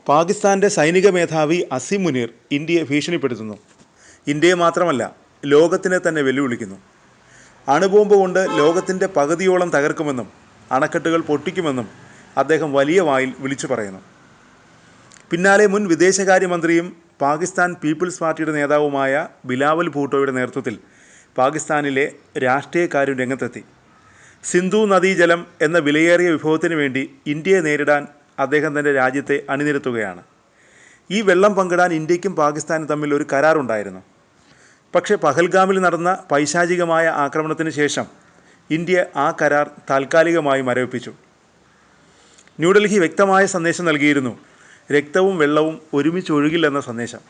പാകിസ്ഥാൻ്റെ സൈനിക മേധാവി അസിം മുനീർ ഇന്ത്യയെ ഭീഷണിപ്പെടുത്തുന്നു. ഇന്ത്യയെ മാത്രമല്ല, ലോകത്തിനെ തന്നെ വെല്ലുവിളിക്കുന്നു. അണുബോംബ് കൊണ്ട് ലോകത്തിൻ്റെ പകുതിയോളം തകർക്കുമെന്നും അണക്കെട്ടുകൾ പൊട്ടിക്കുമെന്നും അദ്ദേഹം വലിയ വായിൽ വിളിച്ചു പറയുന്നു. പിന്നാലെ മുൻ വിദേശകാര്യമന്ത്രിയും പാകിസ്ഥാൻ പീപ്പിൾസ് പാർട്ടിയുടെ നേതാവുമായ ബിലാവൽ ഭൂട്ടോയുടെ നേതൃത്വത്തിൽ പാകിസ്ഥാനിലെ രാഷ്ട്രീയക്കാരും രംഗത്തെത്തി. സിന്ധു നദീജലം എന്ന വിലയേറിയ വിഭവത്തിന് വേണ്ടി ഇന്ത്യയെ നേരിടാൻ അദ്ദേഹം തൻ്റെ രാജ്യത്തെ അണിനിരത്തുകയാണ്. ഈ വെള്ളം പങ്കിടാൻ ഇന്ത്യക്കും പാകിസ്ഥാനും തമ്മിൽ ഒരു കരാറുണ്ടായിരുന്നു. പക്ഷേ പഹൽഗാമിൽ നടന്ന പൈശാചികമായ ആക്രമണത്തിന് ശേഷം ഇന്ത്യ ആ കരാർ താൽക്കാലികമായി മരവിപ്പിച്ചു. ന്യൂഡൽഹി വ്യക്തമായ സന്ദേശം നൽകിയിരുന്നു, രക്തവും വെള്ളവും ഒരുമിച്ച് ഒഴുകില്ലെന്ന സന്ദേശം.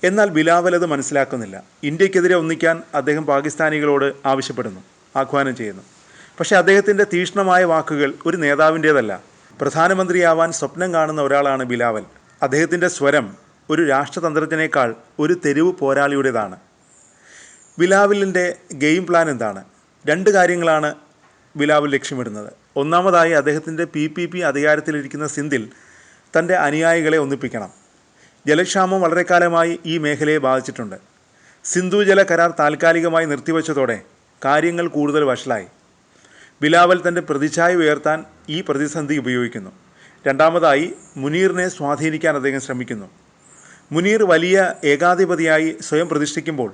എന്നാൽ ബിലാവൽ അത് മനസ്സിലാക്കുന്നില്ല. ഇന്ത്യക്കെതിരെ ഒന്നിക്കാൻ അദ്ദേഹം പാകിസ്ഥാനികളോട് ആവശ്യപ്പെടുന്നു, ആഹ്വാനം ചെയ്യുന്നു. പക്ഷേ അദ്ദേഹത്തിൻ്റെ തീക്ഷ്ണമായ വാക്കുകൾ ഒരു നേതാവിൻ്റേതല്ല. പ്രധാനമന്ത്രിയാവാൻ സ്വപ്നം കാണുന്ന ഒരാളാണ് ബിലാവൽ. അദ്ദേഹത്തിൻ്റെ സ്വരം ഒരു രാഷ്ട്രതന്ത്രജ്ഞനേക്കാൾ ഒരു തെരുവ് പോരാളിയുടേതാണ്. ബിലാവലിൻ്റെ ഗെയിം പ്ലാൻ എന്താണ്? രണ്ട് കാര്യങ്ങളാണ് ബിലാവൽ ലക്ഷ്യമിടുന്നത്. ഒന്നാമതായി, അദ്ദേഹത്തിൻ്റെ PPP അധികാരത്തിലിരിക്കുന്ന സിന്ധിൽ തൻ്റെ അനുയായികളെ ഒന്നിപ്പിക്കണം. ജലക്ഷാമം വളരെ കാലമായി ഈ മേഖലയെ ബാധിച്ചിട്ടുണ്ട്. സിന്ധു ജല കരാർ താൽക്കാലികമായി നിർത്തിവെച്ചതോടെ കാര്യങ്ങൾ കൂടുതൽ വഷളായി. ബിലാവൽ തൻ്റെ പ്രതിച്ഛായ ഉയർത്താൻ ഈ പ്രതിസന്ധി ഉപയോഗിക്കുന്നു. രണ്ടാമതായി, മുനീറിനെ സ്വാധീനിക്കാൻ അദ്ദേഹം ശ്രമിക്കുന്നു. മുനീർ വലിയ ഏകാധിപതിയായി സ്വയം പ്രതിഷ്ഠിക്കുമ്പോൾ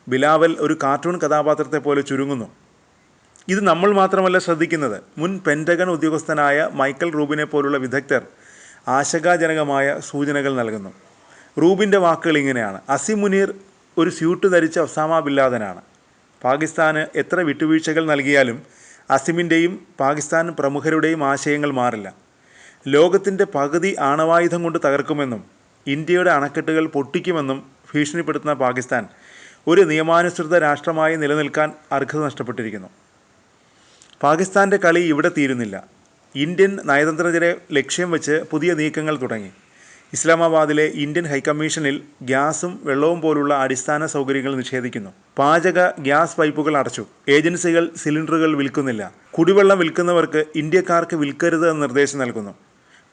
ബിലാവൽ ഒരു കാർട്ടൂൺ കഥാപാത്രത്തെ പോലെ ചുരുങ്ങുന്നു. ഇത് നമ്മൾ മാത്രമല്ല ശ്രദ്ധിക്കുന്നത്. മുൻ പെൻറ്റഗൺ ഉദ്യോഗസ്ഥനായ മൈക്കൽ റൂബിനെ പോലുള്ള വിദഗ്ധർ ആശങ്കാജനകമായ സൂചനകൾ നൽകുന്നു. റൂബിൻ്റെ വാക്കുകൾ ഇങ്ങനെയാണ്: അസിം മുനീർ ഒരു സ്യൂട്ട് ധരിച്ച ഒസാമ ബിൻ ലാദനാണ്. പാകിസ്ഥാന് എത്ര വിട്ടുവീഴ്ചകൾ നൽകിയാലും അസിമിൻ്റെയും പാകിസ്ഥാൻ പ്രമുഖരുടെയും ആശയങ്ങൾ മാറില്ല. ലോകത്തിൻ്റെ പകുതി ആണവായുധം കൊണ്ട് തകർക്കുമെന്നും ഇന്ത്യയുടെ അണക്കെട്ടുകൾ പൊട്ടിക്കുമെന്നും ഭീഷണിപ്പെടുത്തുന്ന പാകിസ്ഥാൻ ഒരു നിയമാനുസൃത രാഷ്ട്രമായി നിലനിൽക്കാൻ അർഹത നഷ്ടപ്പെട്ടിരിക്കുന്നു. പാകിസ്ഥാൻ്റെ കളി ഇവിടെ തീരുന്നില്ല. ഇന്ത്യൻ നയതന്ത്രജ്ഞരെ ലക്ഷ്യം വെച്ച് പുതിയ നീക്കങ്ങൾ തുടങ്ങി. ഇസ്ലാമാബാദിലെ ഇന്ത്യൻ ഹൈക്കമ്മീഷനിൽ ഗ്യാസും വെള്ളവും പോലുള്ള അടിസ്ഥാന സൗകര്യങ്ങൾ നിഷേധിക്കുന്നു. പാചക ഗ്യാസ് പൈപ്പുകൾ അടച്ചു. ഏജൻസികൾ സിലിണ്ടറുകൾ വിൽക്കുന്നില്ല. കുടിവെള്ളം വിൽക്കുന്നവർക്ക് ഇന്ത്യക്കാർക്ക് വിൽക്കരുത് എന്ന നിർദ്ദേശം നൽകുന്നു.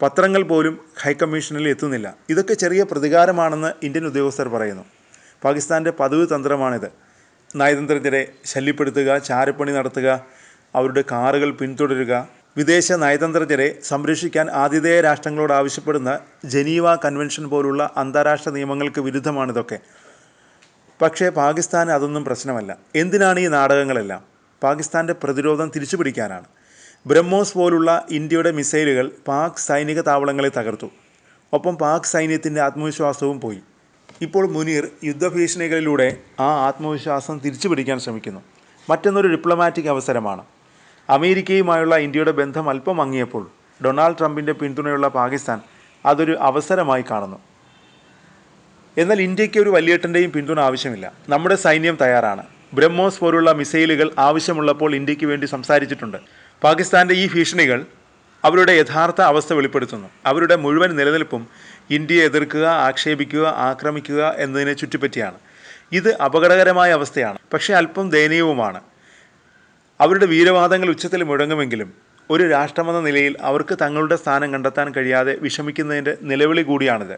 പത്രങ്ങൾ പോലും ഹൈക്കമ്മീഷനിൽ എത്തുന്നില്ല. ഇതൊക്കെ ചെറിയ പ്രതികാരമാണെന്ന് ഇന്ത്യൻ ഉദ്യോഗസ്ഥർ പറയുന്നു. പാകിസ്ഥാൻ്റെ പതിവ് തന്ത്രമാണിത്. നയതന്ത്രജ്ഞരെ ശല്യപ്പെടുത്തുക, ചാരപ്പണി നടത്തുക, അവരുടെ കാറുകൾ പിന്തുടരുക. വിദേശ നയതന്ത്രജ്ഞരെ സംരക്ഷിക്കാൻ ആതിഥേയ രാഷ്ട്രങ്ങളോട് ആവശ്യപ്പെടുന്ന ജനീവ കൺവെൻഷൻ പോലുള്ള അന്താരാഷ്ട്ര നിയമങ്ങൾക്ക് വിരുദ്ധമാണിതൊക്കെ. പക്ഷേ പാകിസ്ഥാന് അതൊന്നും പ്രശ്നമല്ല. എന്തിനാണ് ഈ നാടകങ്ങളെല്ലാം? പാകിസ്ഥാൻ്റെ പ്രതിരോധം തിരിച്ചുപിടിക്കാനാണ്. ബ്രഹ്മോസ് പോലുള്ള ഇന്ത്യയുടെ മിസൈലുകൾ പാക് സൈനിക താവളങ്ങളെ തകർത്തു. ഒപ്പം പാക് സൈന്യത്തിൻ്റെ ആത്മവിശ്വാസവും പോയി. ഇപ്പോൾ മുനീർ യുദ്ധഭീഷണികളിലൂടെ ആ ആത്മവിശ്വാസം തിരിച്ചുപിടിക്കാൻ ശ്രമിക്കുന്നു. മറ്റൊന്നൊരു ഡിപ്ലോമാറ്റിക് അവസരമാണ്. അമേരിക്കയുമായുള്ള ഇന്ത്യയുടെ ബന്ധം അല്പം മങ്ങിയപ്പോൾ ഡൊണാൾഡ് ട്രംപിൻ്റെ പിന്തുണയുള്ള പാകിസ്ഥാൻ അതൊരു അവസരമായി കാണുന്നു. എന്നാൽ ഇന്ത്യയ്ക്ക് ഒരു വലിയേട്ടൻ്റെയും പിന്തുണ ആവശ്യമില്ല. നമ്മുടെ സൈന്യം തയ്യാറാണ്. ബ്രഹ്മോസ് പോലുള്ള മിസൈലുകൾ ആവശ്യമുള്ളപ്പോൾ ഇന്ത്യക്ക് വേണ്ടി സംസാരിച്ചിട്ടുണ്ട്. പാകിസ്ഥാൻ്റെ ഈ ഭീഷണികൾ അവരുടെ യഥാർത്ഥ അവസ്ഥ വെളിപ്പെടുത്തുന്നു. അവരുടെ മുഴുവൻ നിലനിൽപ്പും ഇന്ത്യയെ എതിർക്കുക, ആക്ഷേപിക്കുക, ആക്രമിക്കുക എന്നതിനെ ചുറ്റിപ്പറ്റിയാണ്. ഇത് അപകടകരമായ അവസ്ഥയാണ്, പക്ഷേ അല്പം ദയനീയവുമാണ്. അവരുടെ വീരവാദങ്ങൾ ഉച്ചത്തിൽ മുഴങ്ങുമെങ്കിലും ഒരു രാഷ്ട്രമെന്ന നിലയിൽ അവർക്ക് തങ്ങളുടെ സ്ഥാനം കണ്ടെത്താൻ കഴിയാതെ വിഷമിക്കുന്നതിൻ്റെ നിലവിളി കൂടിയാണിത്.